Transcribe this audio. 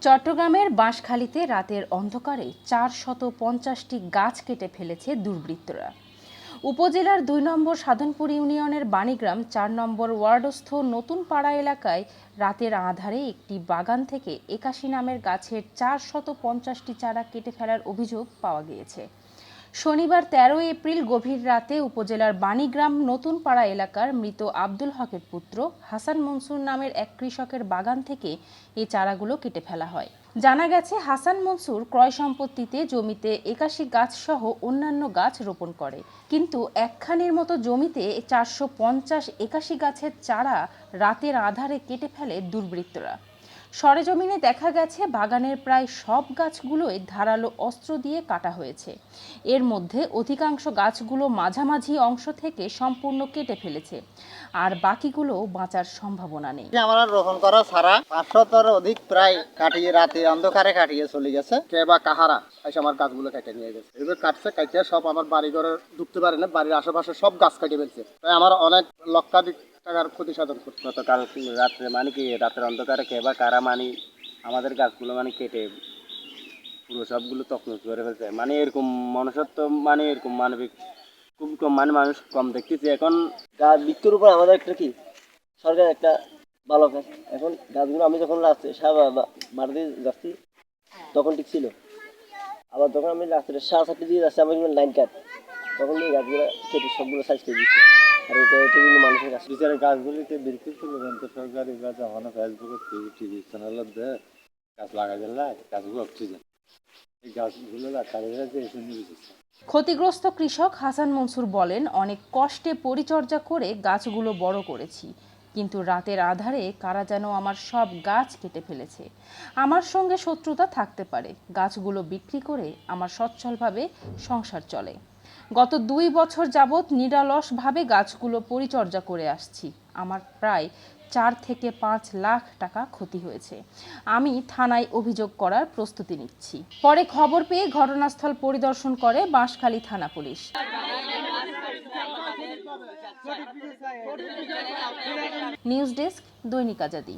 চট্টগ্রামের বাঁশখালীতে রাতের অন্ধকারে ৪৫০টি গাছ কেটে ফেলেছে দুর্বৃত্তরা। উপজেলার ২ নম্বর সাধনপুর ইউনিয়নের বাণীগ্রাম ৪ নম্বর ওয়ার্ডস্থ নতুন পাড়া এলাকায় রাতের আঁধারে একটি বাগান থেকে ৮১ নামের গাছের ৪৫০টি চারা কেটে ফেলার অভিযোগ পাওয়া গিয়েছে। শনিবার ১৩ এপ্রিল গভীর রাতে উপজেলার বাণীগ্রাম নতুন পাড়া এলাকার মৃত আব্দুল হকের পুত্র হাসান মনসুর নামের এক কৃষকের বাগান থেকে এই চারাগুলো কেটে ফেলা হয়। জানা গেছে, হাসান মনসুর ক্রয় সম্পত্তিতে জমিতে ৮১ গাছ সহ অন্যান্য গাছ রোপণ করে, কিন্তু একখানির মতো জমিতে ৪৫০-৮১ গাছের চারা রাতের আঁধারে কেটে ফেলে দুর্বৃত্তরা। সরেজমিনে দেখা গেছে, বাগানের প্রায় সব গাছগুলোই ধারালো অস্ত্র দিয়ে কাটা হয়েছে। এর মধ্যে অধিকাংশ গাছগুলো মাঝামাঝি অংশ থেকে সম্পূর্ণ কেটে ফেলেছে, আর বাকিগুলো বাঁচার সম্ভাবনা নেই। আমরা রোপণ করা ছাড়া ৫০০-এর অধিক প্রায় কাটিয়ে রাতে অন্ধকারে কাটিয়ে চলে গেছে। কে বা কাহারা এসে আমার গাছগুলো কেটে নিয়ে গেছে। এগুলো কাটছে, কাটিয়ে সব আমার বাড়ি ঘরে ঢুকতে পারে না, বাড়ির আশেপাশে সব গাছ কেটে ফেলছে। তাই আমার অনেক লক্ষাধিক টাকার ক্ষতি সাধন করছে। গতকাল রাত্রে রাতের অন্ধকারে কে বা কারা আমাদের গাছগুলো কেটে পুরো সবগুলো তছনছ করে ফেলছে। এরকম মনুষ্যত্ব এরকম মানবিক খুব কম মানুষ কম দেখতেছি এখন। গাছ বৃক্ষের উপর আমাদের একটা কি সরকার একটা ভালো কাজ। এখন গাছগুলো আমি যখন বাড়িতে যাচ্ছি তখন ঠিক ছিল, আবার যখন আমি রাত্রে 7:30 দিয়ে যাচ্ছি আমার লাইন কাট, তখন এই গাছগুলো কেটে সবগুলো সাইজ করে দিচ্ছে। আর এটা কিন্তু মানুষের কাছে বিচারের গাছগুলিতে বিক্রি করলো সরকারি গাছ এখন ফেসবুকে টিভি চ্যানেলের দেয় গাছ লাগাই দিলে গাছগুলো অক্সিজেন এই গাছগুলো ক্ষতিগ্রস্ত কৃষক হাসান মনসুর বলেন, অনেক কষ্টে পরিচর্যা করে গাছগুলো বড় করেছি, কিন্তু রাতের আঁধারে কারা যেন আমার সব গাছ কেটে ফেলেছে। আমার সঙ্গে শত্রুতা থাকতে পারে, গাছগুলো বিক্রি করে আমার সচ্ছলভাবে সংসার চলে। গত ২ বছর যাবৎ নিরলসভাবে গাছগুলো পরিচর্যা করে আসছি। আমার প্রায় ৪ থেকে ৫ লাখ টাকা ক্ষতি হয়েছে। আমি থানায় অভিযোগ করার প্রস্তুতি নিচ্ছি। পরে খবর পেয়ে ঘটনাস্থল পরিদর্শন করে বাঁশখালী থানা পুলিশ। নিউজ ডেস্ক, দৈনিক আজাদী।